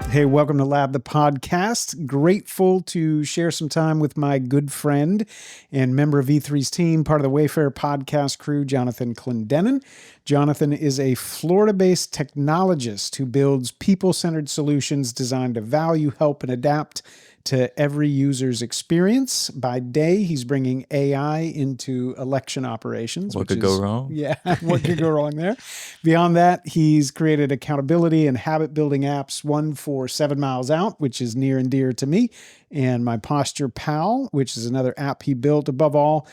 Hey, welcome to Lab the Podcast. Grateful to share some time with my good friend and member of V3's team, part of the Wayfarer Podcast crew, Jonathan Clendenon. Jonathan is a Florida-based technologist who builds people-centered solutions designed to value, help, and adapt to every user's experience. By day, he's bringing AI into election operations. What could go wrong? Yeah, what could go wrong there? Beyond that, he's created accountability and habit-building apps, one for 7 Miles Out, which is near and dear to me, and My Posture Pal, which is another app he built. Above all,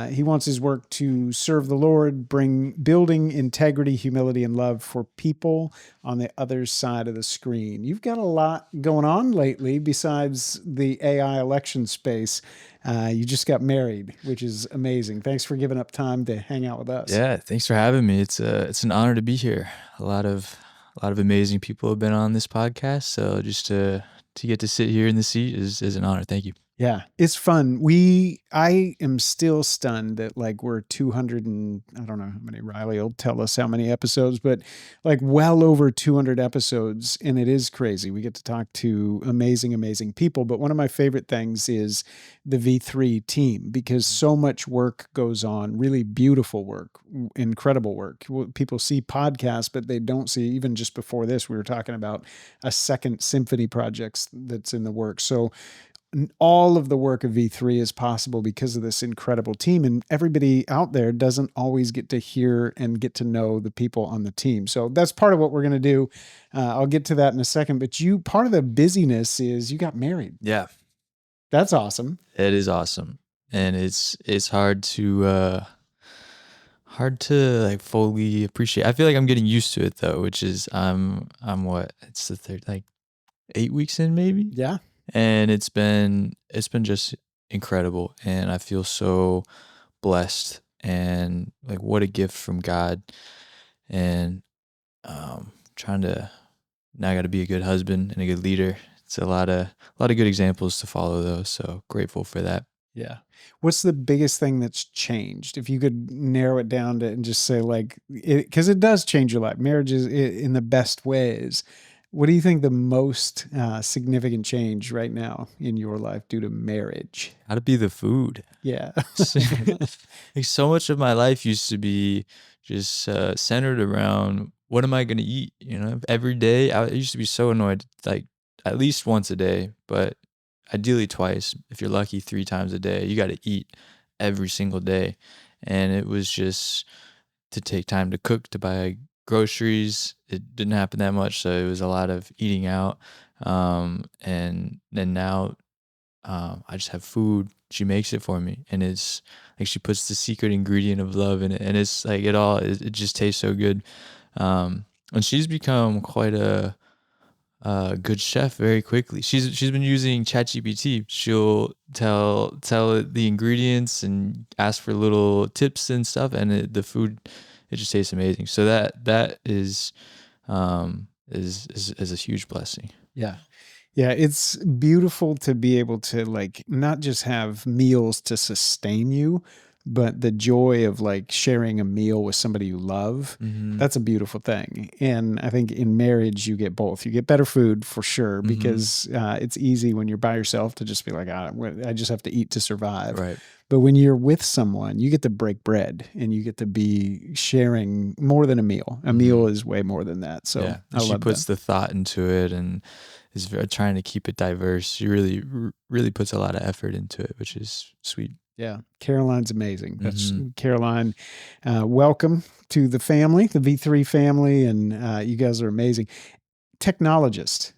he wants his work to serve the Lord, building integrity, humility, and love for people on the other side of the screen. You've got a lot going on lately besides the AI election space. You just got married, which is amazing. Thanks for giving up time to hang out with us. Yeah, thanks for having me. It's an honor to be here. A lot of amazing people have been on this podcast, so just to get to sit here in the seat is an honor. Thank you. Yeah, it's fun. I am still stunned that we're 200 and I don't know how many, Riley will tell us how many episodes, but well over 200 episodes. And it is crazy. We get to talk to amazing people. But one of my favorite things is the V3 team, because so much work goes on, really beautiful work, incredible work. People see podcasts, but they don't see, even just before this, we were talking about a second symphony project that's in the works. So all of the work of V3 is possible because of this incredible team, and everybody out there doesn't always get to hear and get to know the people on the team. So that's part of what we're going to do. I'll get to that in a second, but part of the busyness is you got married. Yeah. That's awesome. It is awesome. And it's hard to fully appreciate. I feel like I'm getting used to it though, which is I'm what? It's the third, 8 weeks in maybe? Yeah. And it's been just incredible, and I feel so blessed, and what a gift from God. And trying to now, I got to be a good husband and a good leader. It's a lot of good examples to follow though, so grateful for that. Yeah. What's the biggest thing that's changed? If you could narrow it down to and just say because it does change your life. Marriage is in the best ways. What do you think the most significant change right now in your life due to marriage? How to be the food. Yeah. So much of my life used to be just centered around what am I going to eat? Every day. I used to be so annoyed, at least once a day, but ideally twice. If you're lucky, 3 times a day. You got to eat every single day. And it was just to take time to cook, to buy groceries. It didn't happen that much, so it was a lot of eating out. And then now I just have food. She makes it for me, and it's she puts the secret ingredient of love in it, and it's it just tastes so good. And she's become quite a good chef very quickly. She's been using ChatGPT. She'll tell it the ingredients and ask for little tips and stuff, and the food, it just tastes amazing. So that is a huge blessing. Yeah. Yeah. It's beautiful to be able to not just have meals to sustain you, but the joy of sharing a meal with somebody you love. Mm-hmm. That's a beautiful thing. And I think in marriage, you get both. You get better food for sure, because it's easy when you're by yourself to just be I just have to eat to survive. Right. But when you're with someone, you get to break bread and you get to be sharing more than a meal. A meal is way more than that. So yeah. She puts the thought into it and is trying to keep it diverse. She really, really puts a lot of effort into it, which is sweet. Yeah. Caroline's amazing. That's Caroline. Welcome to the family, the V3 family. And you guys are amazing. Technologist.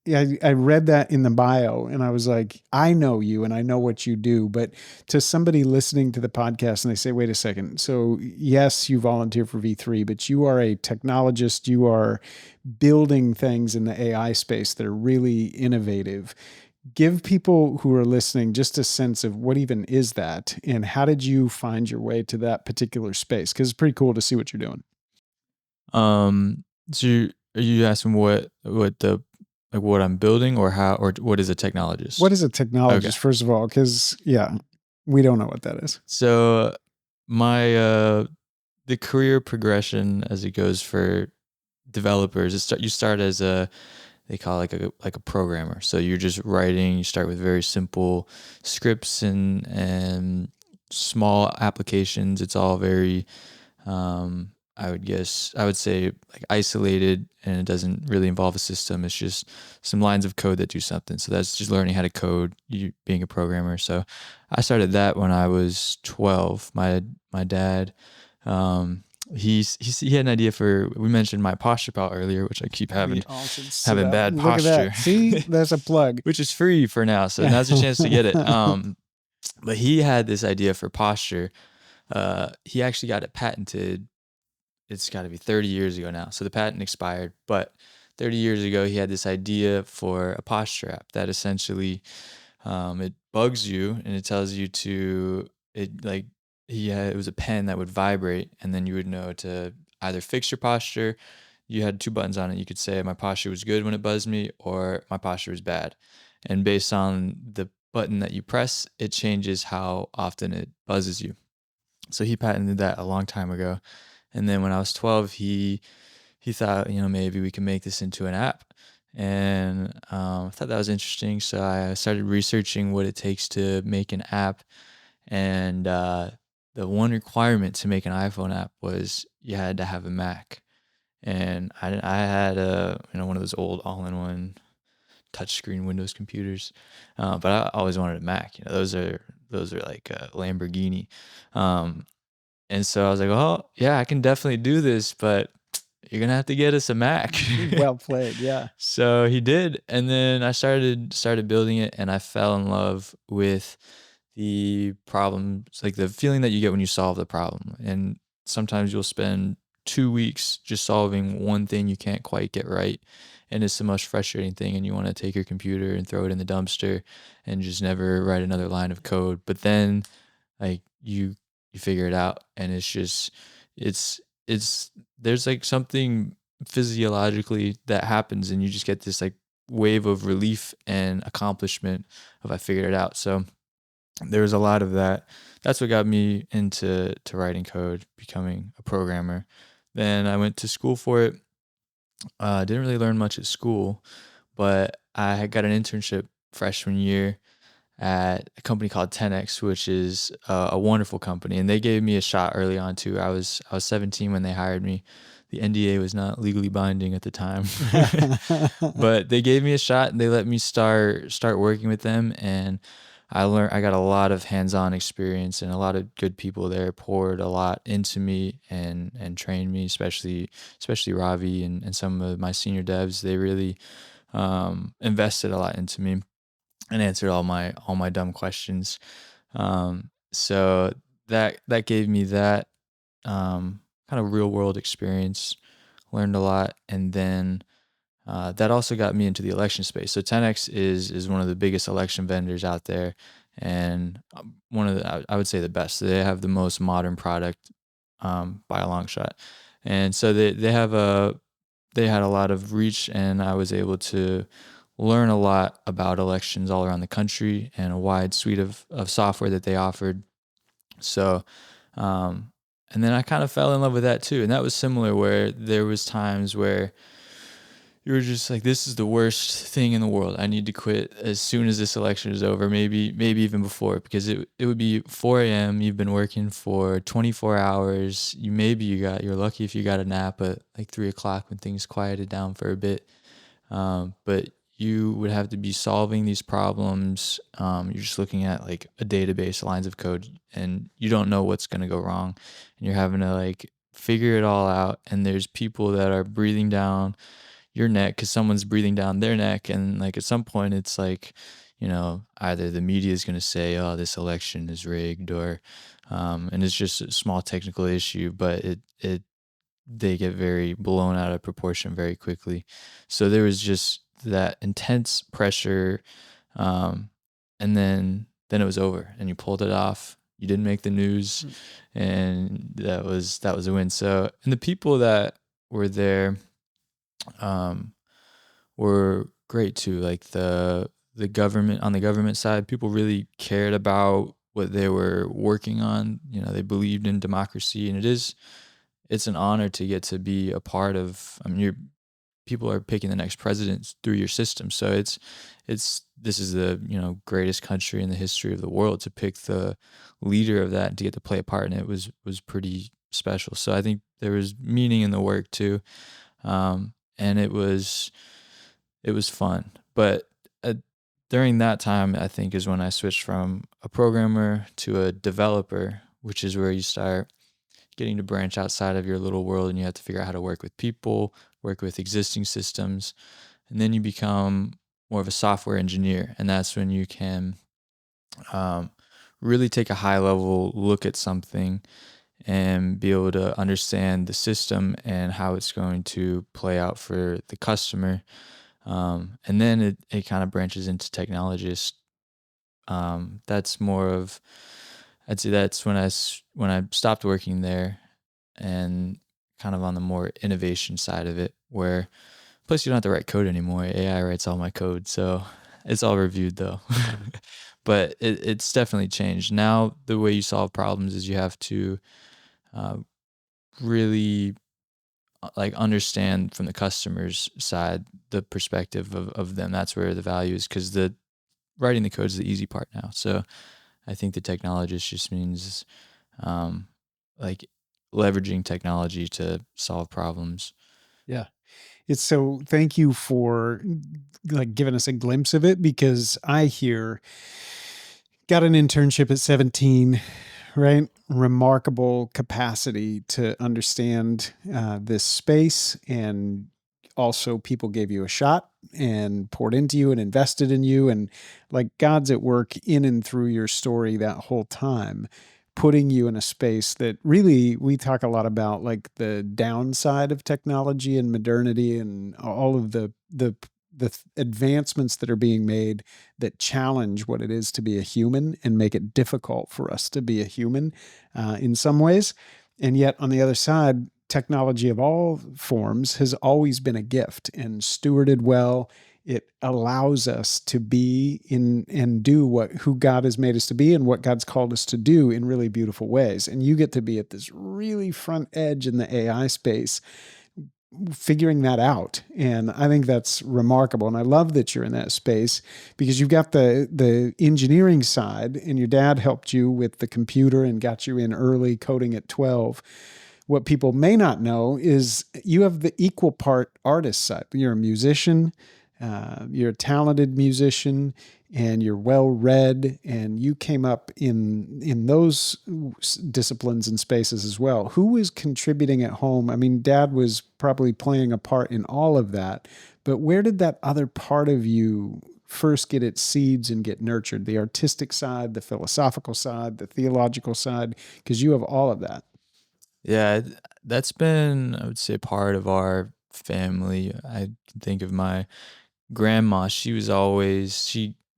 Yeah, I read that in the bio and I was like, I know you and I know what you do. But to somebody listening to the podcast and they say, wait a second. So yes, you volunteer for V3, but you are a technologist. You are building things in the AI space that are really innovative. Give people who are listening just a sense of what even is that and how did you find your way to that particular space? Because it's pretty cool to see what you're doing. So are you asking what I'm building or what is a technologist? What is a technologist, okay. First of all? Because we don't know what that is. So my the career progression as it goes for developers. You start as a, they call it like a programmer. So you're just writing. You start with very simple scripts and small applications. It's all very, I would say like isolated, and it doesn't really involve a system. It's just some lines of code that do something. So that's just learning how to code, you being a programmer. So I started that when I was 12. My dad, um, he had an idea for, we mentioned my posture pal earlier, which I keep We having all should sit having up. bad Look at posture, that. See, that's a plug. which is free for now. So now's your chance to get it. But he had this idea for posture. He actually got it patented. It's got to be 30 years ago now. So the patent expired, but 30 years ago, he had this idea for a posture app that essentially, it bugs you and it tells you to, it like, it was a pen that would vibrate, and then you would know to either fix your posture. You had two buttons on it. You could say my posture was good when it buzzed me, or my posture was bad. And based on the button that you press, it changes how often it buzzes you. So he patented that a long time ago. And then when I was 12, he thought, maybe we can make this into an app. And I thought that was interesting. So I started researching what it takes to make an app. And the one requirement to make an iPhone app was you had to have a Mac. And I had one of those old all-in-one touchscreen Windows computers, but I always wanted a Mac. Those are like a Lamborghini. And so I was like, oh, yeah, I can definitely do this, but you're going to have to get us a Mac. Well played. Yeah. So he did. And then I started building it, and I fell in love with the problems, like the feeling that you get when you solve the problem. And sometimes you'll spend 2 weeks just solving one thing you can't quite get right. And it's the most frustrating thing. And you want to take your computer and throw it in the dumpster and just never write another line of code. But then like you figure it out, and it's there's like something physiologically that happens, and you just get this like wave of relief and accomplishment of I figured it out. So there was a lot of that. That's what got me into writing code, becoming a programmer. Then I went to school for it. Didn't really learn much at school, but I had got an internship freshman year at a company called 10X, which is a wonderful company, and they gave me a shot early on too. I was 17 when they hired me. The NDA was not legally binding at the time, but they gave me a shot and they let me start working with them. And I got a lot of hands-on experience, and a lot of good people there poured a lot into me and trained me, especially Ravi and some of my senior devs. They really invested a lot into me and answered all my dumb questions. So that gave me that kind of real world experience, learned a lot. And then that also got me into the election space. So 10X is one of the biggest election vendors out there, and one of the, I would say the best. They have the most modern product by a long shot. And so they had a lot of reach, and I was able to learn a lot about elections all around the country and a wide suite of software that they offered. So, and then I kind of fell in love with that too. And that was similar, where there was times where you were just like, this is the worst thing in the world. I need to quit as soon as this election is over, maybe even before, because it would be 4 a.m. You've been working for 24 hours. You're lucky if you got a nap at like 3 o'clock when things quieted down for a bit. But you would have to be solving these problems. You're just looking at like a database, lines of code, and you don't know what's going to go wrong. And you're having to like figure it all out. And there's people that are breathing down your neck because someone's breathing down their neck. And like at some point, it's like, either the media is going to say, oh, this election is rigged, or, and it's just a small technical issue, but they get very blown out of proportion very quickly. So there was just that intense pressure, and then it was over, and you pulled it off. You didn't make the news, and that was a win. So, and the people that were there were great too. Like the government, on the government side, people really cared about what they were working on. They believed in democracy, and it is it's an honor to get to be a part of. I mean, you're people are picking the next president through your system. So it's this is the greatest country in the history of the world to pick the leader of that and to get to play a part in it was pretty special. So I think there was meaning in the work too, and it was fun. But during that time, I think is when I switched from a programmer to a developer, which is where you start getting to branch outside of your little world and you have to figure out how to work with people, work with existing systems, and then you become more of a software engineer. And that's when you can um, really take a high level look at something and be able to understand the system and how it's going to play out for the customer. And then it kind of branches into technologist. That's more of, I'd say that's when I stopped working there and kind of on the more innovation side of it, where plus you don't have to write code anymore. AI writes all my code, so it's all reviewed though. But it's definitely changed. Now the way you solve problems is you have to uh, really like understand from the customer's side the perspective of them. That's where the value is, because the writing the code is the easy part now. So I think the technologist just means um, like leveraging technology to solve problems. Yeah. It's so thank you for like giving us a glimpse of it, because I hear got an internship at 17, right? Remarkable capacity to understand this space. And also, people gave you a shot and poured into you and invested in you. And like God's at work in and through your story that whole time, putting you in a space that really we talk a lot about, like the downside of technology and modernity and all of the advancements that are being made that challenge what it is to be a human and make it difficult for us to be a human in some ways. And yet, on the other side, technology of all forms has always been a gift and stewarded well. It allows us to be in and do who God has made us to be and what God's called us to do in really beautiful ways. And you get to be at this really front edge in the AI space, figuring that out. And I think that's remarkable. And I love that you're in that space, because you've got the engineering side, and your dad helped you with the computer and got you in early, coding at 12. What people may not know is you have the equal part artist side. You're a musician, you're a talented musician, and you're well read, and you came up in those disciplines and spaces as well. Who was contributing at home? I mean, Dad was probably playing a part in all of that, but where did that other part of you first get its seeds and get nurtured? The artistic side, the philosophical side, the theological side, because you have all of that. Yeah, that's been, I would say, part of our family. I can think of my grandma. She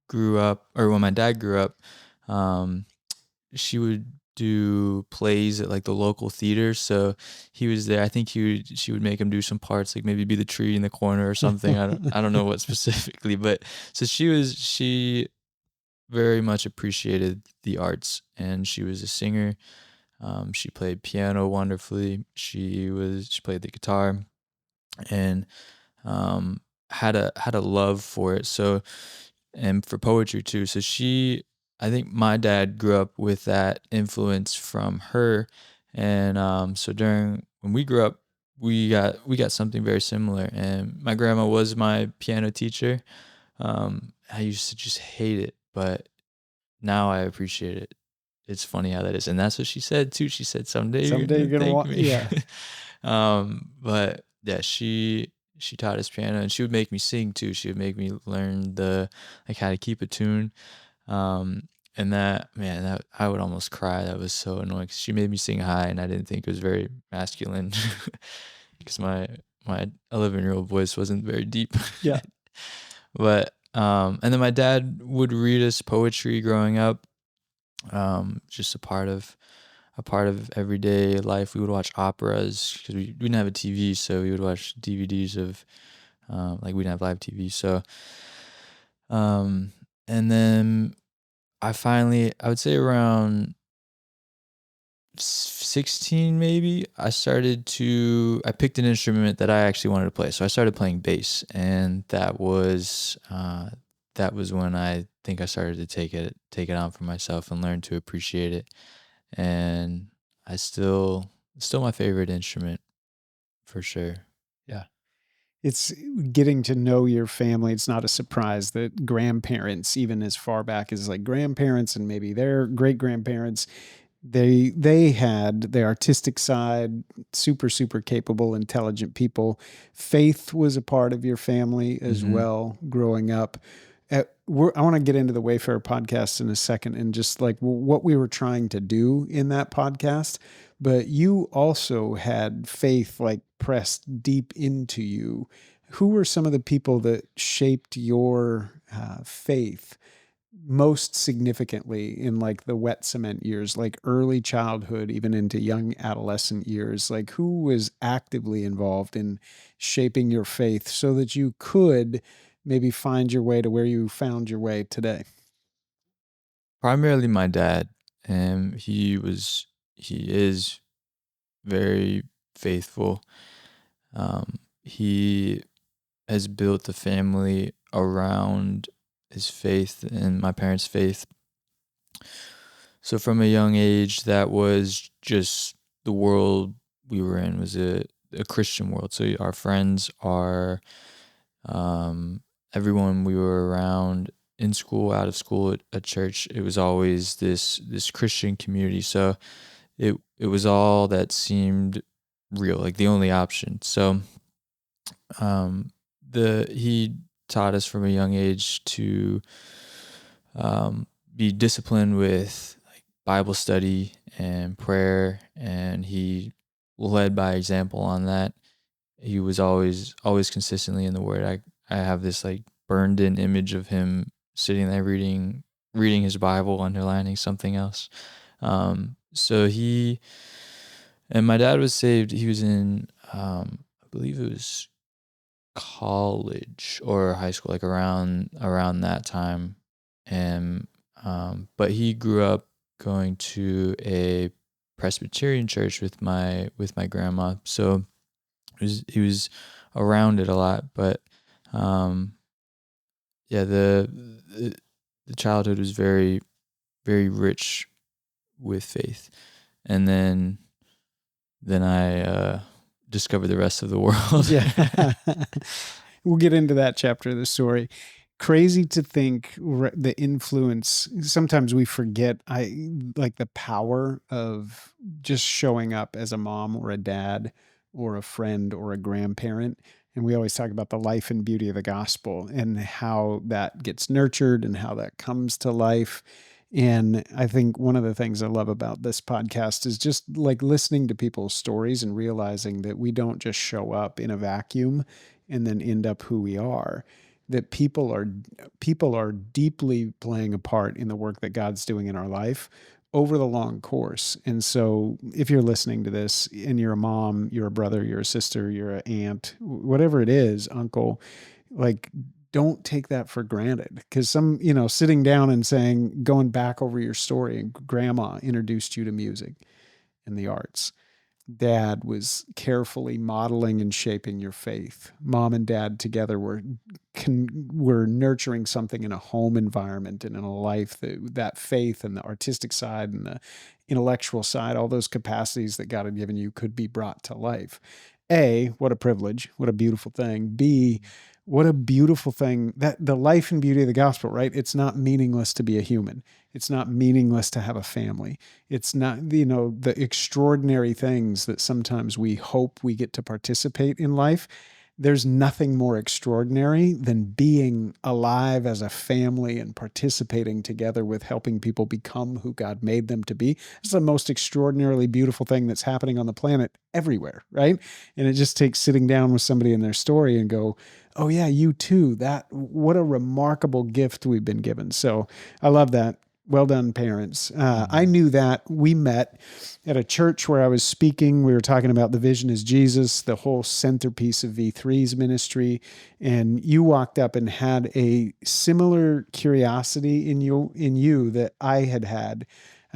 grew up, or when my dad grew up, um, she would do plays at like the local theater. So he was there. I think she would make him do some parts, like maybe be the tree in the corner or something. I don't know what specifically, but so she very much appreciated the arts, and she was a singer. She played piano wonderfully. She played the guitar, and um, had a love for it. So, and for poetry too. So I think my dad grew up with that influence from her, and so during when we grew up, we got something very similar. And my grandma was my piano teacher. I used to just hate it, but now I appreciate it. It's funny how that is, and that's what she said too. She said, "Someday you're Someday you're gonna going to thank want, me." yeah. But yeah, she taught us piano, and she would make me sing too. She would make me learn the like how to keep a tune. And that man, that I would almost cry. That was so annoying. 'Cause she made me sing high, and I didn't think it was very masculine because my 11-year-old voice wasn't very deep. Yeah. But and then my dad would read us poetry growing up. Just a part of everyday life. We would watch operas because we didn't have a TV, so we would watch DVDs of like we didn't have live TV. So and then I would say around 16 maybe, I picked an instrument that I actually wanted to play. So I started playing bass, and that was when I think I started to take it on for myself and learn to appreciate it. And I still my favorite instrument for sure. Yeah. It's getting to know your family. It's not a surprise that grandparents, even as far back as like grandparents and maybe their great grandparents, they had the artistic side, super capable, intelligent people. Faith was a part of your family as Mhm. well growing up. I want to get into the Wayfarer podcast in a second and just like what we were trying to do in that podcast. But you also had faith like pressed deep into you. Who were some of the people that shaped your faith most significantly in like the wet cement years, like early childhood, even into young adolescent years? Like who was actively involved in shaping your faith so that you could maybe find your way to where you found your way today? Primarily my dad, and he is very faithful. He has built the family around his faith and my parents' faith. So from a young age, that was just the world we were in, was a Christian world. So our friends are um, everyone we were around in school, out of school, at church. It was always this Christian community. So it was all that seemed real, like the only option. So the he taught us from a young age to be disciplined with like Bible study and prayer, and he led by example on that. He was always consistently in the Word. I have this like burned in image of him sitting there reading his Bible, underlining something else. So he and my dad was saved. He was in I believe it was college or high school, like around that time. And but he grew up going to a Presbyterian church with my grandma. So he was around it a lot. But um, yeah, the childhood was very rich with faith, and then I discovered the rest of the world. Yeah. We'll get into that chapter of the story. Crazy to think the influence. Sometimes we forget I like the power of just showing up as a mom or a dad or a friend or a grandparent. And we always talk about the life and beauty of the gospel and how that gets nurtured and how that comes to life. And I think one of the things I love about this podcast is just like listening to people's stories and realizing that we don't just show up in a vacuum and then end up who we are. That people are deeply playing a part in the work that God's doing in our life over the long course. And so if you're listening to this and you're a mom, you're a brother, you're a sister, you're an aunt, whatever it is, uncle, like don't take that for granted because sitting down and saying, going back over your story and grandma introduced you to music and the arts. Dad was carefully modeling and shaping your faith. Mom and dad together were nurturing something in a home environment and in a life that faith and the artistic side and the intellectual side, all those capacities that God had given you could be brought to life. A, what a privilege, what a beautiful thing. B, what a beautiful thing that the life and beauty of the gospel, right? It's not meaningless to be a human. It's not meaningless to have a family. It's not, the extraordinary things that sometimes we hope we get to participate in life. There's nothing more extraordinary than being alive as a family and participating together with helping people become who God made them to be. It's the most extraordinarily beautiful thing that's happening on the planet everywhere, right? And it just takes sitting down with somebody in their story and go, oh yeah, you too. What a remarkable gift we've been given. So I love that. Well done, parents. I Mhm. knew that. We met at a church where I was speaking. We were talking about the vision is Jesus, the whole centerpiece of V3's ministry. And you walked up and had a similar curiosity in you that I had.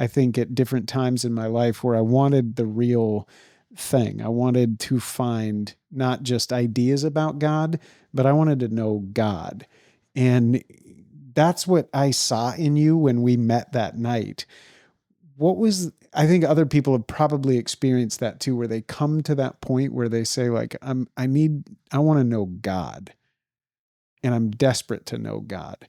I think, at different times in my life where I wanted the real thing. I wanted to find not just ideas about God, but I wanted to know God. And that's what I saw in you when we met that night. What was, I think other people have probably experienced that too, where they come to that point where they say, like, I want to know God, and I'm desperate to know God.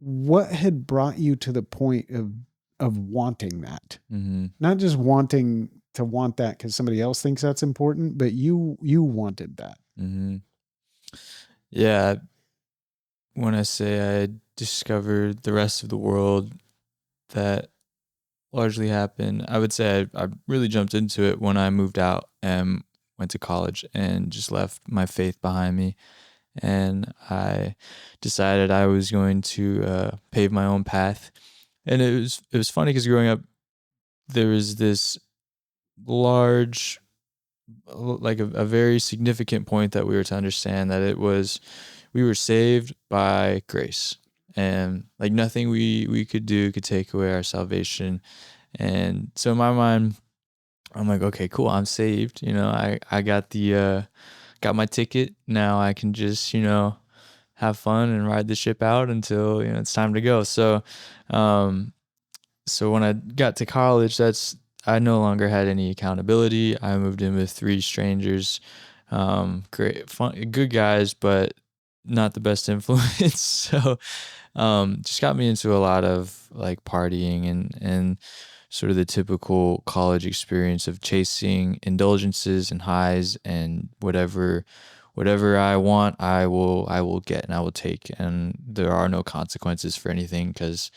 What had brought you to the point of wanting that? Mm-hmm. Not just wanting to want that because somebody else thinks that's important, but you wanted that. Mm-hmm. Yeah. When I say I discovered the rest of the world, that largely happened, I would say I really jumped into it when I moved out and went to college and just left my faith behind me. And I decided I was going to pave my own path. And it was funny because growing up, there was this large, like a very significant point that we were to understand, that it was, we were saved by grace, and like nothing we could do could take away our salvation. And so in my mind, I'm like, okay, cool, I'm saved, I got got my ticket. Now I can just, have fun and ride the ship out until, it's time to go. Um so when I got to college, I no longer had any accountability. I moved in with three strangers, great, fun, good guys, but not the best influence. So, just got me into a lot of like partying and sort of the typical college experience of chasing indulgences and highs, and whatever I want, I will get and I will take, and there are no consequences for anything, because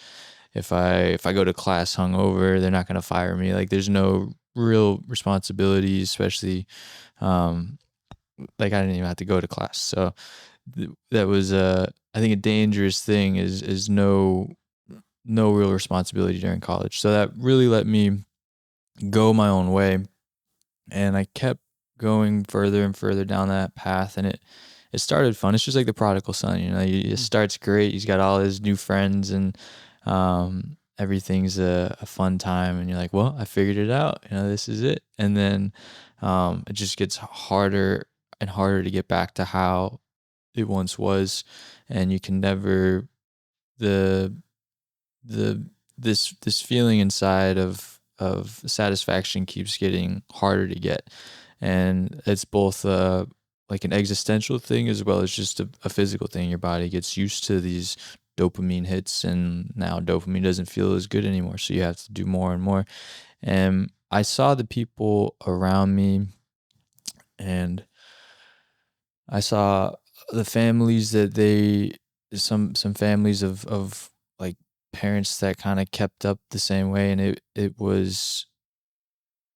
if I go to class hungover, they're not gonna fire me. Like there's no real responsibility, especially like I didn't even have to go to class. So that was I think a dangerous thing is no real responsibility during college. So that really let me go my own way, and I kept going further and further down that path, and it started fun. It's just like the prodigal son, it starts great. He's got all his new friends, and everything's a fun time, and you're like, well, I figured it out, this is it. And then it just gets harder and harder to get back to how it once was, and you can never, the the this feeling inside of satisfaction keeps getting harder to get, and it's both like an existential thing as well as just a physical thing. Your body gets used to these dopamine hits, and now dopamine doesn't feel as good anymore, so you have to do more and more. And I saw the people around me, and I saw the families that some families of like parents that kind of kept up the same way, and it was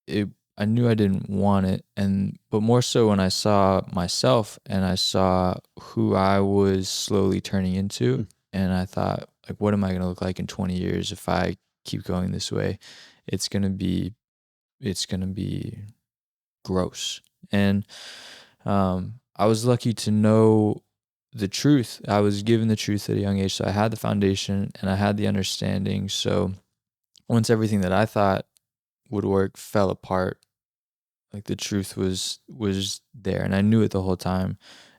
it I knew I didn't want it, and but more so when I saw myself and I saw who I was slowly turning into, and I thought, like, what am I going to look like in 20 years if I keep going this way? It's going to be it's going to be gross. And I was lucky to know the truth. I was given the truth at a young age, so I had the foundation and I had the understanding. So once everything that I thought would work fell apart, like the truth was there, and I knew it the whole time.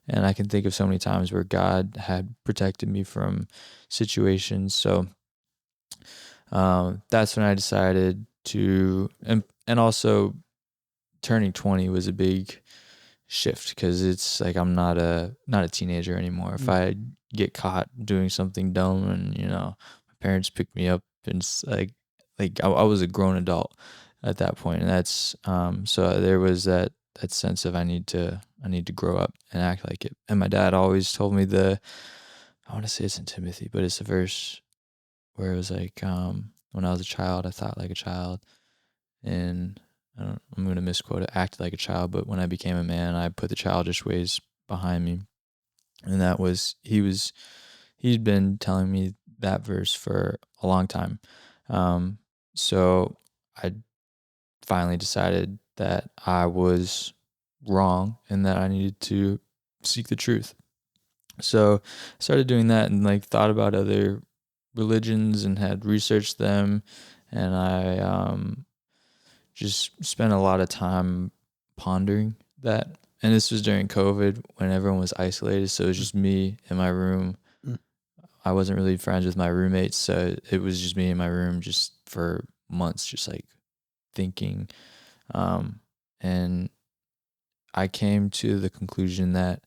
And I can think of so many times where God had protected me from situations. So that's when I decided to, and also turning 20 was a big shift, because it's like I'm not a teenager anymore. If I get caught doing something dumb, and my parents pick me up, and it's like I was a grown adult at that point. And that's so there was that sense of I need to grow up and act like it. And my dad always told me, I want to say it's in Timothy, but it's a verse where it was like, when I was a child I thought like a child, and I'm going to misquote it, acted like a child, but when I became a man, I put the childish ways behind me. And that was, he'd been telling me that verse for a long time. So I finally decided that I was wrong and that I needed to seek the truth. So I started doing that, and like thought about other religions and had researched them, and I just spent a lot of time pondering that. And this was during COVID when everyone was isolated, so it was just me in my room. Mm. I wasn't really friends with my roommates, so it was just me in my room just for months, just like thinking. And I came to the conclusion that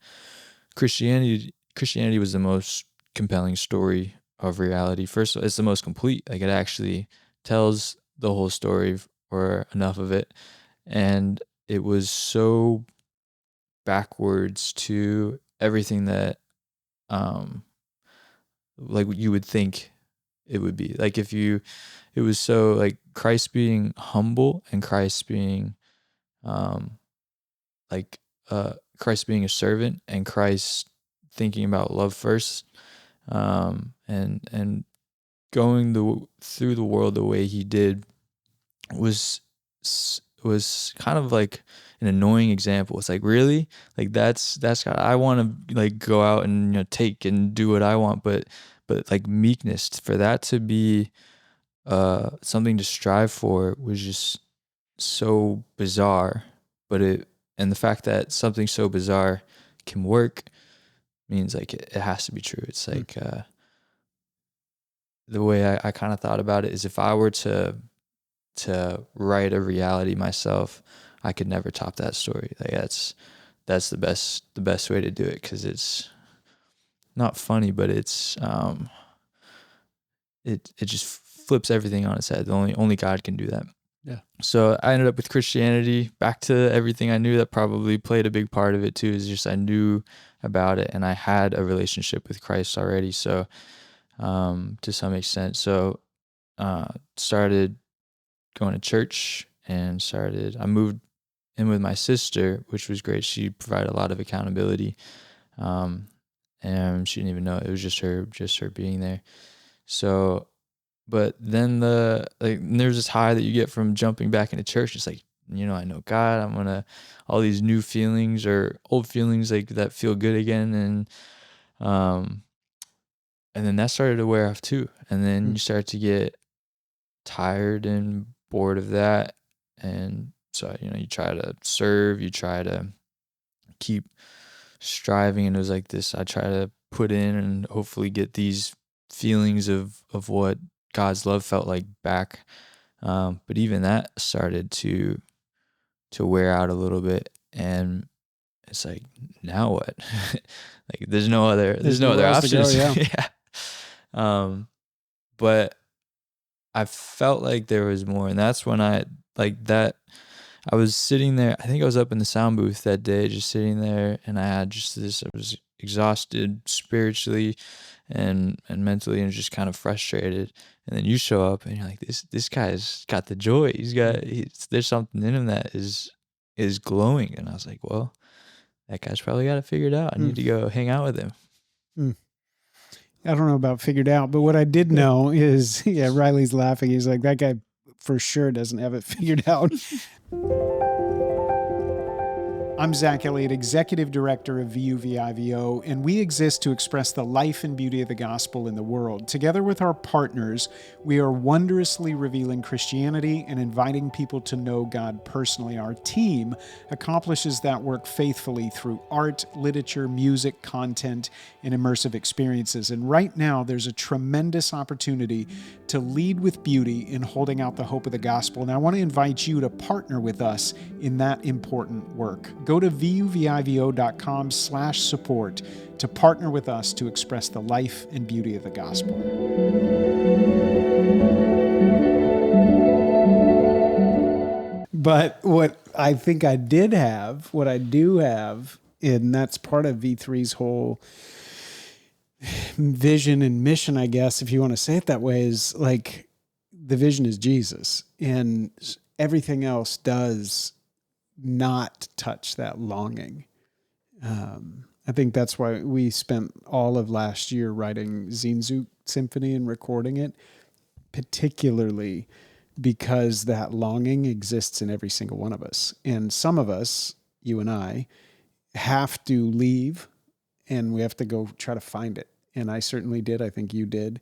Christianity was the most compelling story of reality. First, it's the most complete. Like, it actually tells the whole story, or enough of it, and it was so backwards to everything that like you would think it would be. Like, it was so like Christ being humble, and Christ being um like Christ being a servant, and Christ thinking about love first, and going through the world the way he did was was kind of like an annoying example. It's like, really, like that's I want to like go out and, take and do what I want, but like meekness, for that to be something to strive for, was just so bizarre. But and the fact that something so bizarre can work means like it has to be true. It's like the way I kind of thought about it is, if I were to write a reality myself, I could never top that story. Like, that's the best way to do it, because it's not funny, but it's it just flips everything on its head. Only God can do that. Yeah. So I ended up with Christianity. Back to everything I knew, that probably played a big part of it too, is just I knew about it and I had a relationship with Christ already. So to some extent, so started going to church, and I moved in with my sister, which was great. She provided a lot of accountability, and she didn't even know it was just her being there. So, but then there's this high that you get from jumping back into church. It's like, I know God. I'm gonna all these new feelings, or old feelings, like that feel good again, and then that started to wear off too. And then you start to get tired and bored of that, and so you try to serve, you try to keep striving, and it was like this, I try to put in and hopefully get these feelings of what God's love felt like back, but even that started to wear out a little bit, and it's like, now what? Like, there's no other options. Go, yeah. Yeah. But I felt like there was more, and that's when I was sitting there. I think I was up in the sound booth that day, just sitting there, and I was exhausted spiritually and mentally, and just kind of frustrated. And then you show up, and you're like, this guy's got the joy. There's something in him that is glowing. And I was like, well, that guy's probably got it figured out. I need to go hang out with him. I don't know about figured out, but what I did know is, Riley's laughing. He's like, that guy for sure doesn't have it figured out. I'm Zach Elliott, Executive Director of VUVIVO, and we exist to express the life and beauty of the gospel in the world. Together with our partners, we are wondrously revealing Christianity and inviting people to know God personally. Our team accomplishes that work faithfully through art, literature, music, content, and immersive experiences. And right now, there's a tremendous opportunity to lead with beauty in holding out the hope of the gospel. And I want to invite you to partner with us in that important work. Go to VUVIVO.com/support to partner with us to express the life and beauty of the gospel. But what I do have, and that's part of V3's whole vision and mission, I guess, if you want to say it that way, is like, the vision is Jesus, and everything else does not touch that longing. I think that's why we spent all of last year writing Zinzuk Symphony and recording it, particularly because that longing exists in every single one of us. And some of us, you and I, have to leave, and we have to go try to find it. And I certainly did. I think you did.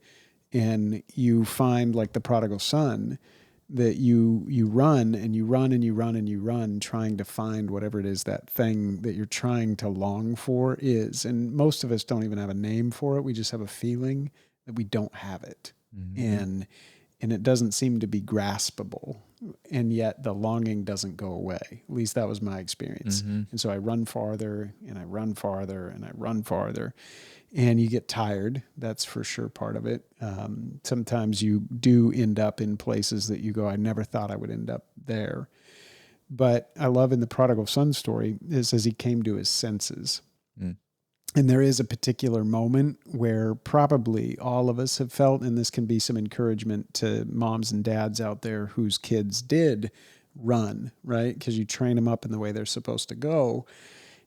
and you find, like the prodigal son, that you run and you run and you run and you run, trying to find whatever it is, that thing that you're trying to long for is. And most of us don't even have a name for it. We just have a feeling that we don't have it. Mhm. And it doesn't seem to be graspable. And yet the longing doesn't go away. At least that was my experience. Mhm. And so I run farther and I run farther and I run farther, and you get tired. That's for sure part of it. Sometimes you do end up in places that you go, I never thought I would end up there. But I love in the prodigal son story, it says he came to his senses. Mm. And there is a particular moment where probably all of us have felt, and this can be some encouragement to moms and dads out there whose kids did run, right? Because you train them up in the way they're supposed to go.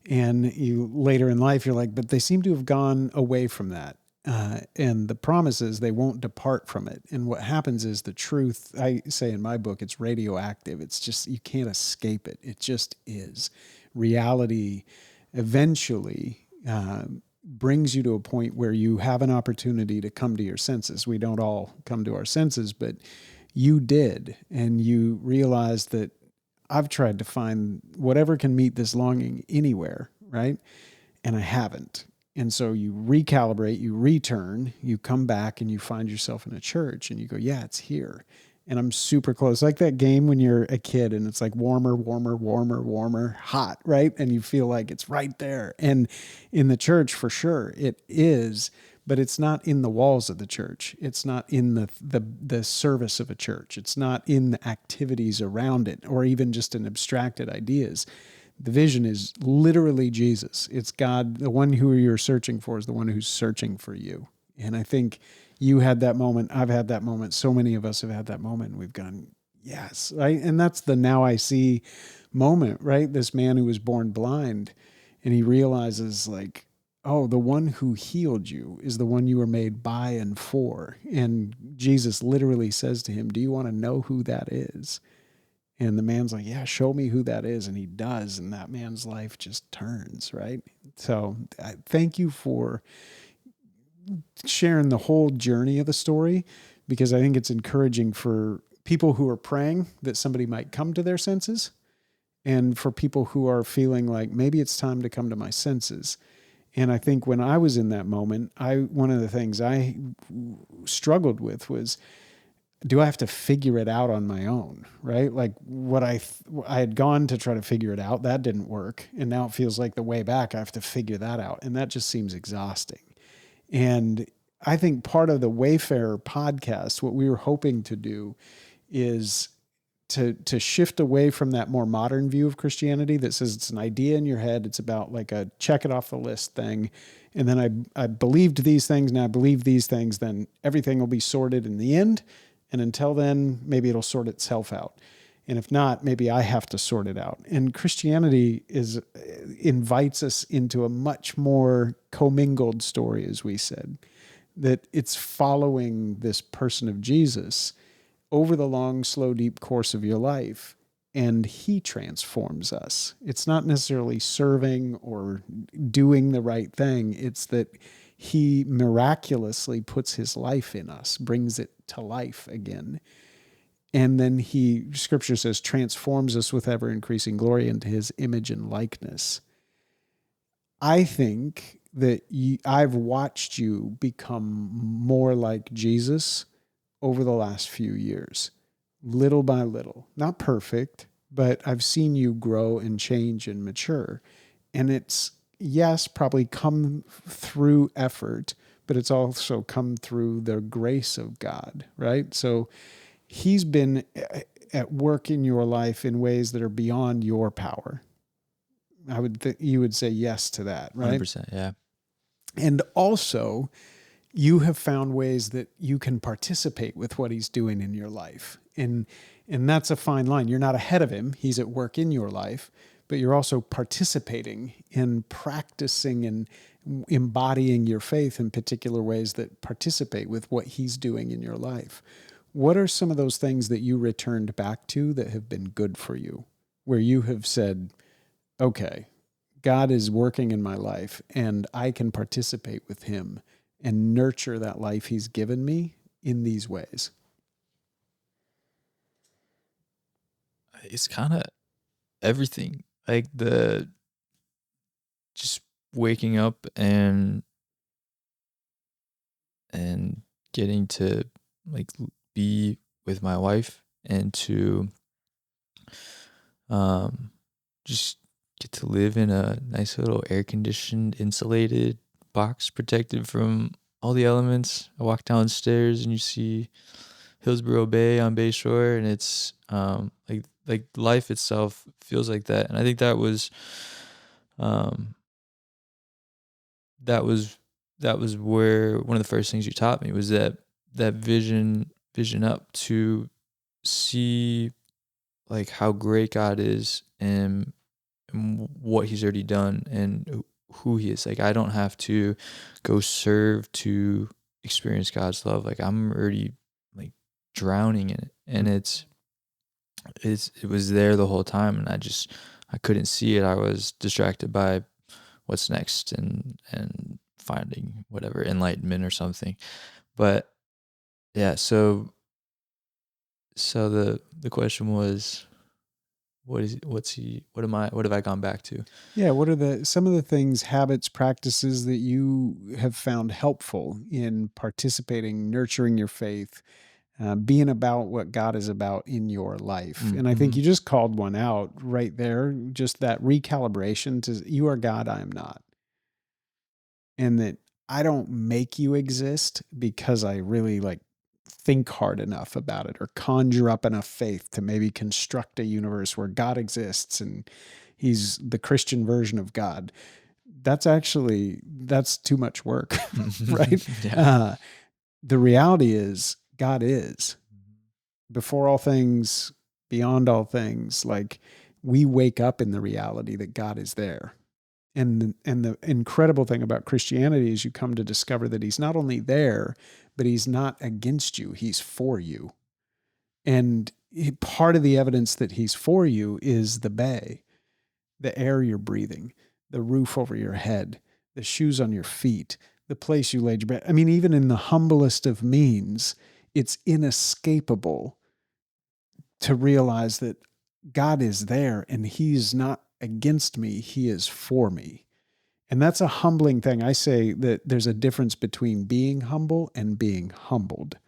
And you later in life, you're like, but they seem to have gone away from that. And the promise is they won't depart from it. And what happens is the truth, I say in my book, it's radioactive. It's just, you can't escape it. It just is. Reality eventually brings you to a point where you have an opportunity to come to your senses. We don't all come to our senses, but you did. And you realized that I've tried to find whatever can meet this longing anywhere, right? And I haven't. And so you recalibrate, you return, you come back and you find yourself in a church and you go, yeah, it's here. And I'm super close. Like that game when you're a kid and it's like warmer, warmer, warmer, warmer, hot, right? And you feel like it's right there. And in the church, for sure, it is, but it's not in the walls of the church. It's not in the service of a church. It's not in the activities around it or even just in abstracted ideas. The vision is literally Jesus. It's God. The one who you're searching for is the one who's searching for you. And I think you had that moment. I've had that moment. So many of us have had that moment. And we've gone, yes, right? And that's the now I see moment, right? This man who was born blind, and he realizes like, oh, the one who healed you is the one you were made by and for. And Jesus literally says to him, do you want to know who that is? And the man's like, yeah, show me who that is. And he does. And that man's life just turns, right? So thank you for sharing the whole journey of the story, because I think it's encouraging for people who are praying that somebody might come to their senses, and for people who are feeling like maybe it's time to come to my senses. And I think when I was in that moment, one of the things I struggled with was, do I have to figure it out on my own, right? Like what I had gone to try to figure it out, that didn't work. And now it feels like the way back, I have to figure that out. And that just seems exhausting. And I think part of the Wayfarer podcast, what we were hoping to do is to shift away from that more modern view of Christianity that says it's an idea in your head. It's about like a check it off the list thing. And then I believed these things, now I believe these things, then everything will be sorted in the end. And until then, maybe it'll sort itself out. And if not, maybe I have to sort it out. And Christianity invites us into a much more commingled story, as we said, that it's following this person of Jesus over the long, slow, deep course of your life. And he transforms us. It's not necessarily serving or doing the right thing. It's that he miraculously puts his life in us, brings it to life again. And then scripture says, transforms us with ever increasing glory into his image and likeness. I think that I've watched you become more like Jesus over the last few years, little by little. Not perfect, but I've seen you grow and change and mature. And it's, yes, probably come through effort, but it's also come through the grace of God, right? So he's been at work in your life in ways that are beyond your power. You would say yes to that, right? 100%. Yeah. And also, you have found ways that you can participate with what he's doing in your life. And that's a fine line. You're not ahead of him. He's at work in your life, but you're also participating in practicing and embodying your faith in particular ways that participate with what he's doing in your life. What are some of those things that you returned back to that have been good for you, where you have said, okay, God is working in my life and I can participate with him and nurture that life he's given me in these ways? It's kind of everything. Like the just waking up and getting to like be with my wife and to um just get to live in a nice little air conditioned insulated box protected from all the elements. I walk downstairs and you see Hillsborough Bay on Bayshore, and it's like life itself feels like that. And I think um that was that was where one of the first things you taught me was that vision up to see like how great God is and what he's already done and who he is. Like I don't have to go serve to experience God's love. Like I'm already like drowning in it, and it was there the whole time, and I couldn't see it. I was distracted by what's next and finding whatever enlightenment or something. But yeah, so the question was, what have I gone back to? Yeah, what are some of the things, habits, practices that you have found helpful in participating, nurturing your faith, being about what God is about in your life? And I think Mm-hmm. you just called one out right there, just that recalibration to you are God, I am not. And that I don't make you exist because I really like think hard enough about it or conjure up enough faith to maybe construct a universe where God exists and he's the Christian version of God. That's too much work, right? Yeah. The reality is God is before all things, beyond all things. Like we wake up in the reality that God is there. And the incredible thing about Christianity is you come to discover that he's not only there, but he's not against you, he's for you. And part of the evidence that he's for you is the bay, the air you're breathing, the roof over your head, the shoes on your feet, the place you laid your bed. I mean, even in the humblest of means, it's inescapable to realize that God is there and he's not against me, he is for me. And that's a humbling thing. I say that there's a difference between being humble and being humbled.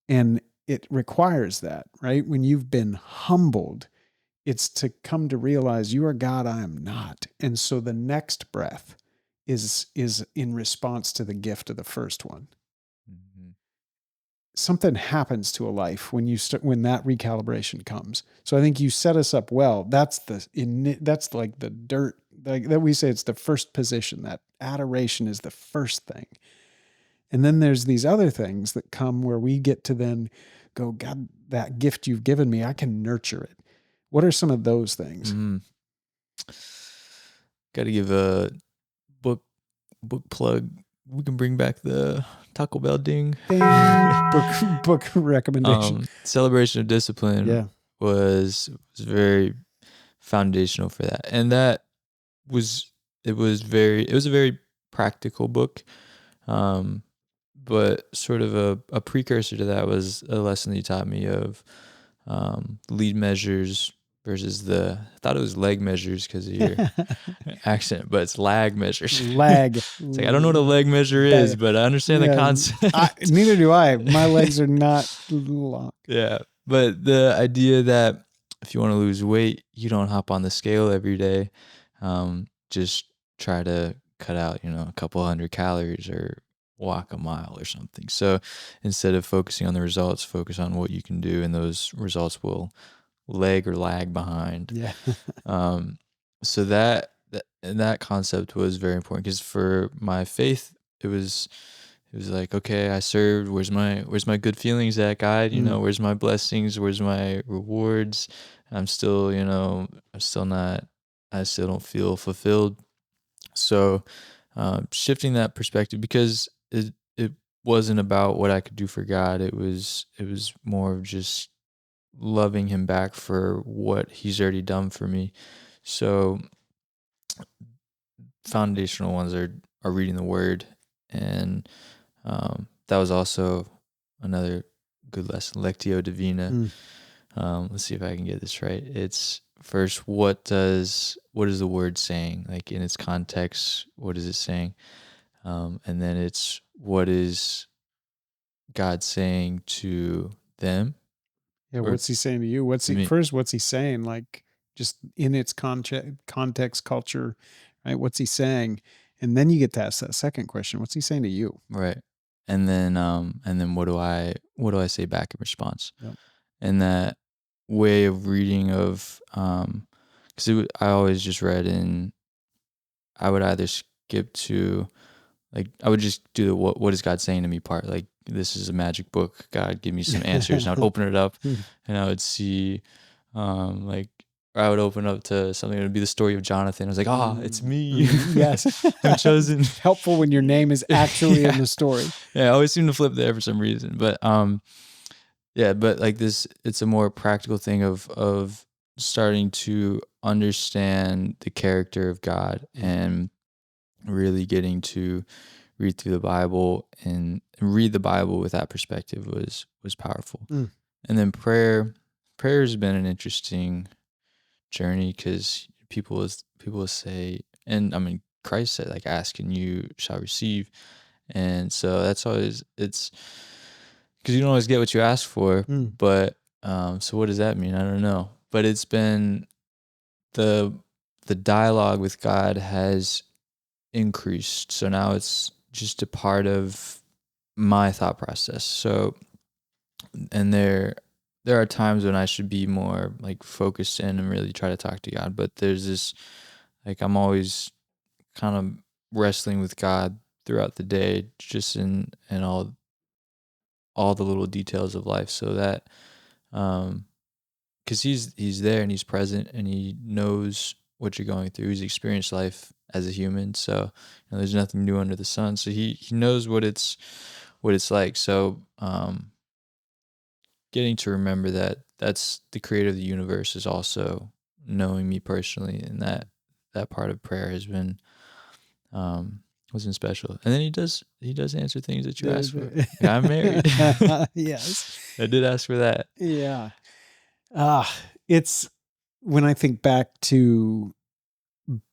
And it requires that, right? When you've been humbled, it's to come to realize you are God, I am not. And so the next breath is in response to the gift of the first one. Mm-hmm. Something happens to a life when when that recalibration comes. So I think you set us up well. That's like the dirt, like that we say it's the first position. That adoration is the first thing. And then there's these other things that come where we get to then go, God, that gift you've given me, I can nurture it. What are some of those things? Mm-hmm. Got to give a book plug. We can bring back the Taco Bell ding. book recommendation. Celebration of Discipline was very foundational for that, and that was it was a very practical book, but sort of a precursor to that was a lesson that you taught me of lead measures versus I thought it was leg measures because of your accent, but it's lag measures. Lag. It's like, I don't know what a leg measure is, but I understand the concept. Neither do I. My legs are not long. Yeah. But the idea that if you want to lose weight, you don't hop on the scale every day. Just try to cut out, a couple hundred calories or walk a mile or something. So instead of focusing on the results, focus on what you can do, and those results will lag behind. Yeah. So that concept was very important because for my faith, it was like, okay, I served. Where's my good feelings at, God? Where's my blessings? Where's my rewards? I'm still, I still don't feel fulfilled. So shifting that perspective, because it wasn't about what I could do for God. It was more of just loving him back for what he's already done for me. So foundational ones are reading the word, and that was also another good lesson, Lectio Divina. Mm. Let's see if I can get this right. It's first, what is the word saying? Like in its context, what is it saying? And then it's, what is God saying to them Yeah, or what's he saying to you? to me? What's he saying? Like just in its context, culture, right? What's he saying? And then you get to ask that second question: what's he saying to you? Right. And then what do I say back in response? Yep. And that way of reading of, because I always just read in, I would either skip to, like, I would just do the what is God saying to me part. Like, this is a magic book. God, give me some answers. And I would open it up and I would see, like, or I would open up to something that would be the story of Jonathan. I was like, it's me. Yes. I'm chosen. Helpful when your name is actually in the story. Yeah, I always seem to flip there for some reason. But yeah, but like this, it's a more practical thing of starting to understand the character of God and really getting to read through the Bible and read the Bible with that perspective was powerful. Mm. And then prayer has been an interesting journey, because people will say, and I mean Christ said, like, ask and you shall receive. And so that's always, it's because you don't always get what you ask for. Mm. But so what does that mean? I don't know. But it's been the dialogue with God has increased. So now it's just a part of my thought process. So, and there are times when I should be more like focused in and really try to talk to God. But there's this, like, I'm always kind of wrestling with God throughout the day, just in all the little details of life, so that because he's there and he's present and he knows what you're going through. He's experienced life as a human, so there's nothing new under the sun. So he knows what it's like. So getting to remember that that's the creator of the universe is also knowing me personally, and that part of prayer has been wasn't special. And then he does answer things that you ask for. Yeah, I'm married. Yes. I did ask for that. Yeah. It's when I think back to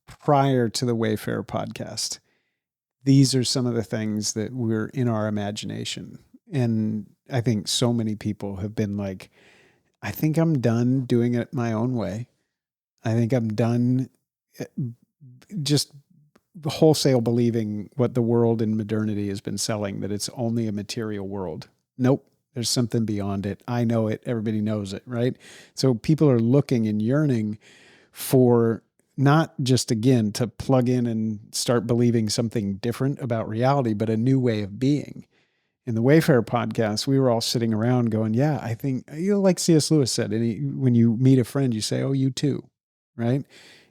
prior to the Wayfarer podcast, these are some of the things that were in our imagination. And I think so many people have been like, I think I'm done doing it my own way. I think I'm done just wholesale believing what the world in modernity has been selling, that it's only a material world. Nope. There's something beyond it. I know it. Everybody knows it, right? So people are looking and yearning for not just, again, to plug in and start believing something different about reality, but a new way of being. In the Wayfarer podcast, we were all sitting around going, yeah, I think, like C.S. Lewis said, when you meet a friend, you say, oh, you too, right?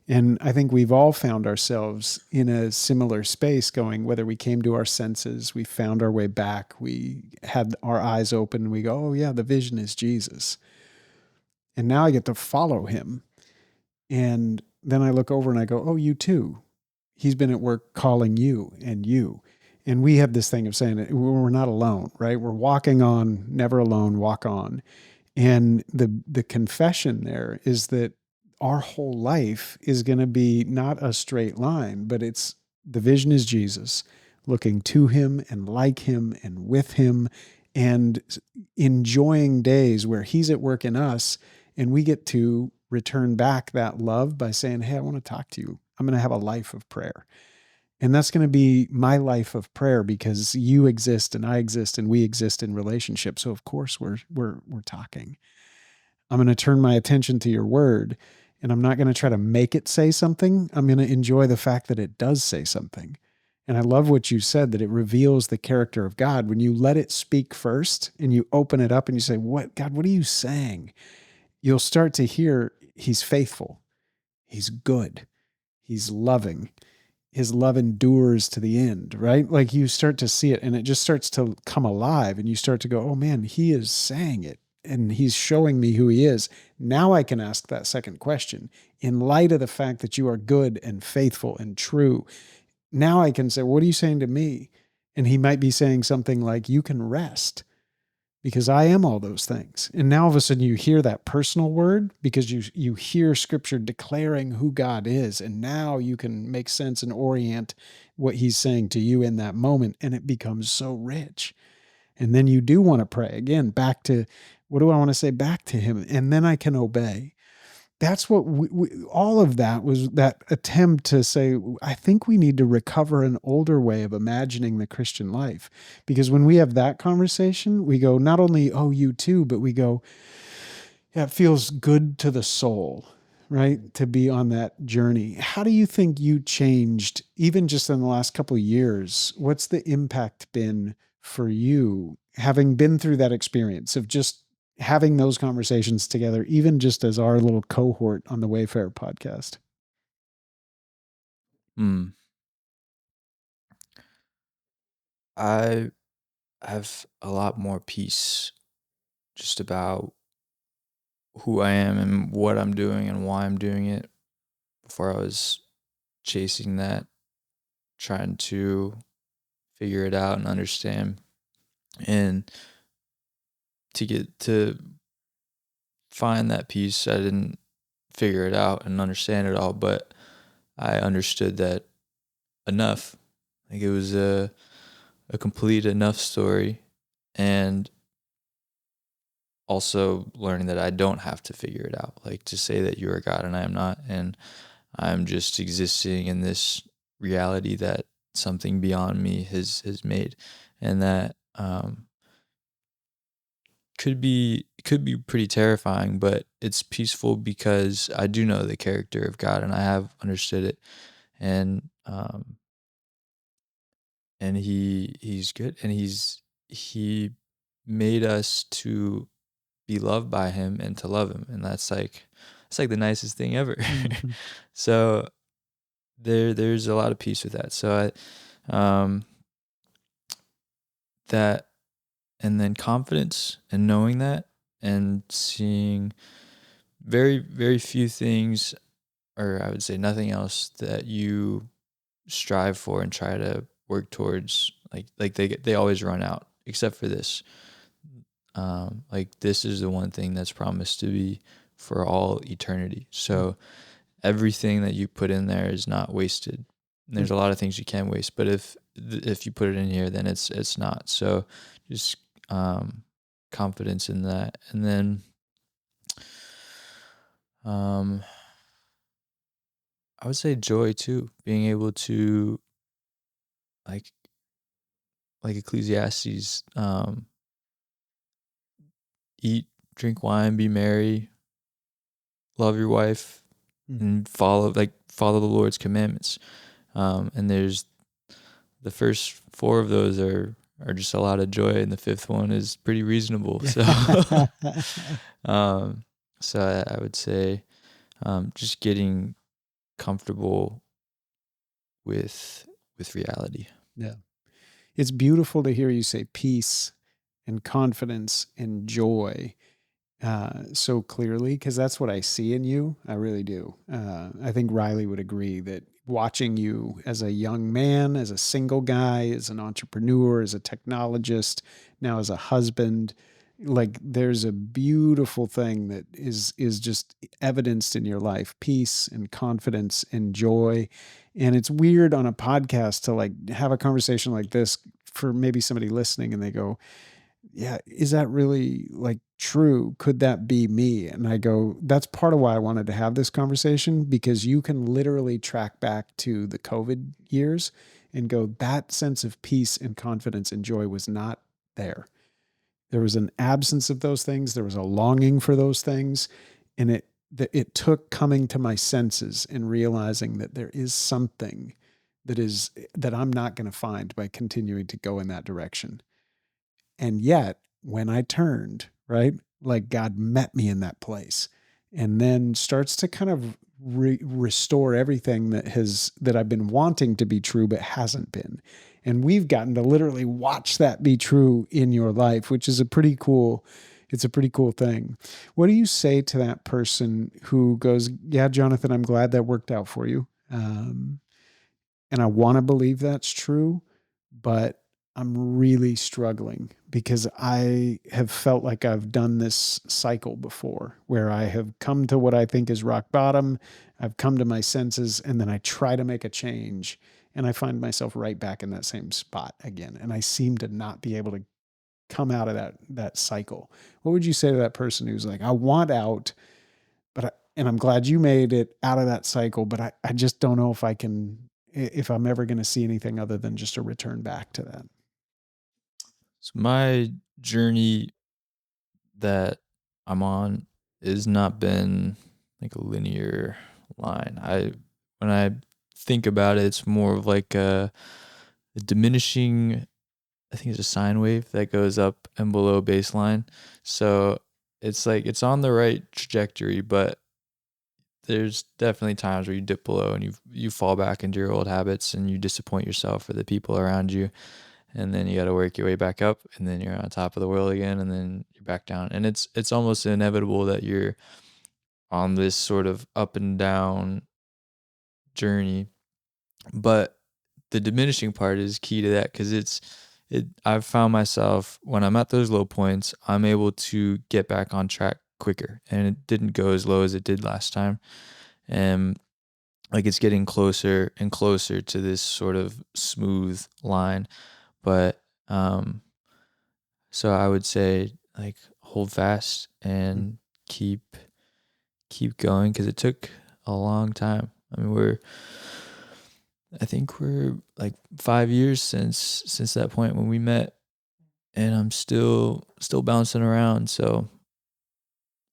And I think we've all found ourselves in a similar space going, whether we came to our senses, we found our way back, we had our eyes open, and we go, oh yeah, the vision is Jesus. And now I get to follow him. And then I look over and I go, oh, you too. He's been at work calling you and you. And we have this thing of saying we're not alone, right? We're walking on, never alone, walk on. And the confession there is that our whole life is going to be not a straight line, but it's the vision is Jesus, looking to him and like him and with him and enjoying days where he's at work in us, and we get to return back that love by saying, hey, I want to talk to you. I'm going to have a life of prayer. And that's going to be my life of prayer because you exist and I exist and we exist in relationship. So of course we're talking. I'm going to turn my attention to your word, and I'm not going to try to make it say something. I'm going to enjoy the fact that it does say something. And I love what you said, that it reveals the character of God. When you let it speak first and you open it up and you say, what, God, what are you saying? You'll start to hear he's faithful. He's good. He's loving. His love endures to the end, right? Like you start to see it and it just starts to come alive, and you start to go, oh man, he is saying it and he's showing me who he is. Now I can ask that second question in light of the fact that you are good and faithful and true. Now I can say, what are you saying to me? And he might be saying something like, you can rest. because I am all those things. And now all of a sudden you hear that personal word because you hear scripture declaring who God is. And now you can make sense and orient what he's saying to you in that moment. And it becomes so rich. And then you do want to pray again, back to, what do I want to say back to him? And then I can obey. That's what all of that was, that attempt to say, I think we need to recover an older way of imagining the Christian life. Because when we have that conversation, we go, not only, oh, you too, but we go, yeah, it feels good to the soul, right? To be on that journey. How do you think you changed, even just in the last couple of years? What's the impact been for you, having been through that experience of just having those conversations together, even just as our little cohort on the Wayfarer podcast? Mm. I have a lot more peace just about who I am and what I'm doing and why I'm doing it. Before I was chasing that, trying to figure it out and understand. And to get to find that peace, I didn't figure it out and understand it all, but I understood that enough. Like it was a complete enough story. And also learning that I don't have to figure it out. Like to say that you are God and I am not, and I'm just existing in this reality that something beyond me has made, and that could be pretty terrifying, but it's peaceful because I do know the character of God and I have understood it, and he's good, and he made us to be loved by him and to love him, and it's like the nicest thing ever. Mm-hmm. So there's a lot of peace with that. So that, and then confidence and knowing that and seeing very very few things, or I would say nothing else, that you strive for and try to work towards, like they always run out except for this. Like this is the one thing that's promised to be for all eternity. So everything that you put in there is not wasted. There's a lot of things you can waste, but if you put it in here, then it's not. So just confidence in that, and then I would say joy too, being able to, like Ecclesiastes, eat, drink wine, be merry, love your wife, and follow the Lord's commandments. And there's the first four of those are just a lot of joy, and the fifth one is pretty reasonable. So, I would say, just getting comfortable with reality. Yeah. It's beautiful to hear you say peace and confidence and joy so clearly, because that's what I see in you. I really do. I think Riley would agree that watching you as a young man, as a single guy, as an entrepreneur, as a technologist, now as a husband, like there's a beautiful thing that is just evidenced in your life: peace and confidence and joy. And it's weird on a podcast to like have a conversation like this for maybe somebody listening and they go, yeah, is that really like true? Could that be me? And I go, that's part of why I wanted to have this conversation, because you can literally track back to the COVID years and go, that sense of peace and confidence and joy was not there. There was an absence of those things. There was a longing for those things. And it took coming to my senses and realizing that there is something that I'm not going to find by continuing to go in that direction. And yet, when I turned, right, like God met me in that place and then starts to kind of restore everything that I've been wanting to be true, but hasn't been. And we've gotten to literally watch that be true in your life, which is it's a pretty cool thing. What do you say to that person who goes, yeah, Jonathan, I'm glad that worked out for you. And I want to believe that's true, but I'm really struggling because I have felt like I've done this cycle before where I have come to what I think is rock bottom. I've come to my senses and then I try to make a change and I find myself right back in that same spot again. And I seem to not be able to come out of that cycle. What would you say to that person who's like, I want out, and I'm glad you made it out of that cycle, but I just don't know if I'm ever going to see anything other than just a return back to that. So my journey that I'm on has not been like a linear line. When I think about it, it's more of like a diminishing, I think it's a sine wave that goes up and below baseline. So it's like it's on the right trajectory, but there's definitely times where you dip below and you fall back into your old habits and you disappoint yourself or the people around you, and then you got to work your way back up, and then you're on top of the world again, and then you're back down, and it's almost inevitable that you're on this sort of up and down journey. But the diminishing part is key to that, because I've found myself when I'm at those low points, I'm able to get back on track quicker, and it didn't go as low as it did last time. And like it's getting closer and closer to this sort of smooth line. But so I would say like hold fast and keep going, because it took a long time. I mean, I think we're like 5 years since that point when we met, and I'm still bouncing around. So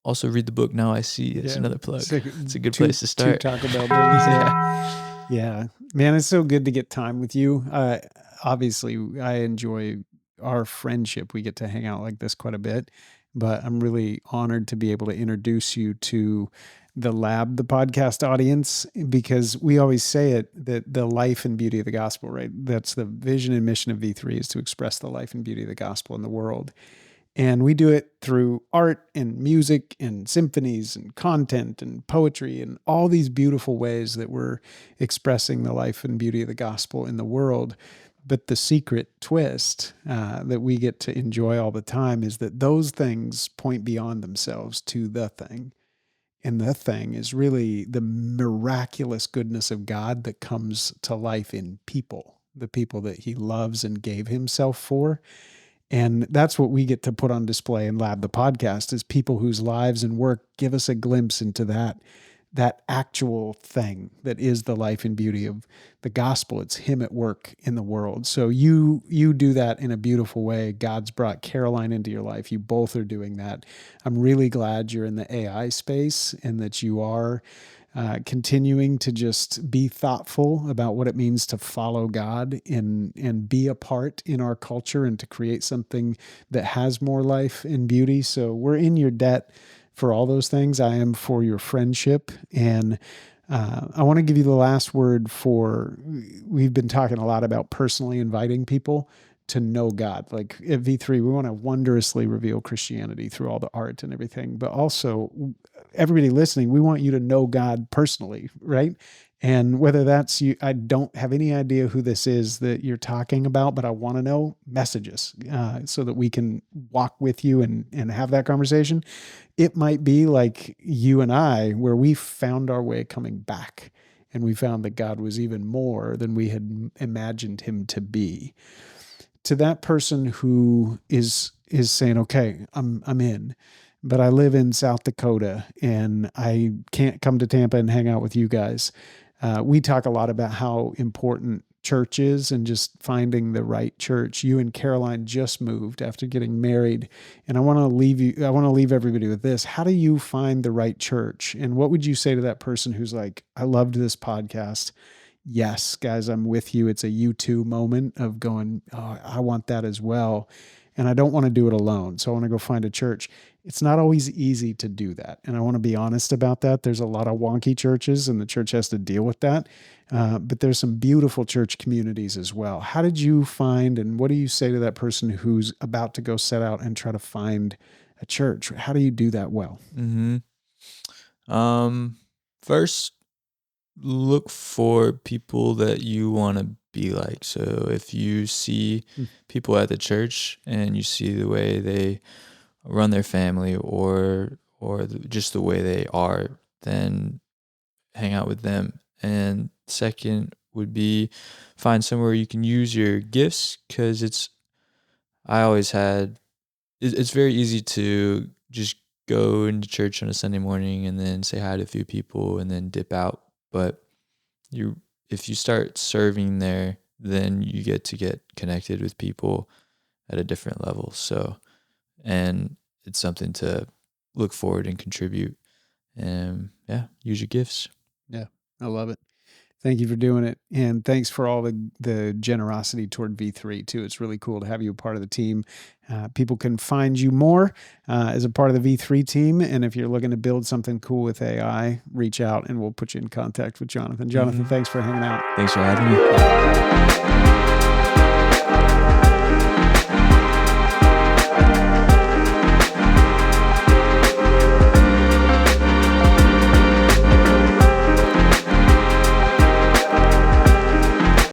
also read the book Now I See. It's another plug. It's a good place to start. Taco Bell days. Yeah, man, it's so good to get time with you. Obviously, I enjoy our friendship. We get to hang out like this quite a bit, but I'm really honored to be able to introduce you to the lab, the podcast audience, because we always say it that the life and beauty of the gospel, right? That's the vision and mission of V3, is to express the life and beauty of the gospel in the world. And we do it through art and music and symphonies and content and poetry and all these beautiful ways that we're expressing the life and beauty of the gospel in the world. But the secret twist that we get to enjoy all the time is that those things point beyond themselves to the thing. And the thing is really the miraculous goodness of God that comes to life in people, the people that he loves and gave himself for. And that's what we get to put on display in Lab the Podcast, is people whose lives and work give us a glimpse into that actual thing that is the life and beauty of the gospel. It's him at work in the world. So you do that in a beautiful way. God's brought Caroline into your life. You both are doing that. I'm really glad you're in the AI space and that you are continuing to just be thoughtful about what it means to follow God and be a part in our culture and to create something that has more life and beauty. So we're in your debt for all those things. I am for your friendship. And I want to give you the last word we've been talking a lot about personally inviting people to know God. Like at V3, we want to wondrously reveal Christianity through all the art and everything, but also everybody listening, we want you to know God personally, right? And whether that's you, I don't have any idea who this is that you're talking about, but I want to know, messages so that we can walk with you and have that conversation. It might be like you and I, where we found our way coming back and we found that God was even more than we had imagined him to be. To that person who is saying, okay, I'm in, but I live in South Dakota and I can't come to Tampa and hang out with you guys. We talk a lot about how important church is and just finding the right church. You and Caroline just moved after getting married, and I want to leave everybody with this. How do you find the right church? And what would you say to that person who's like, I loved this podcast. Yes, guys, I'm with you. It's a U2 moment of going, oh, I want that as well. And I don't want to do it alone. So I want to go find a church. It's not always easy to do that. And I want to be honest about that. There's a lot of wonky churches and the church has to deal with that. But there's some beautiful church communities as well. How did you find, and what do you say to that person who's about to go set out and try to find a church? How do you do that well? First, look for people that you want to be like. So if you see Mm. people at the church and you see the way they run their family or just the way they are, then hang out with them. And second would be find somewhere you can use your gifts, because I always had it's very easy to just go into church on a Sunday morning and then say hi to a few people and then dip out. But if you start serving there, then you get to get connected with people at a different level. So, and it's something to look forward and contribute. And yeah, use your gifts. Yeah, I love it. Thank you for doing it. And thanks for all the generosity toward V3 too. It's really cool to have you a part of the team. People can find you more as a part of the V3 team. And if you're looking to build something cool with AI, reach out and we'll put you in contact with Jonathan. Jonathan, thanks for hanging out. Thanks for having me.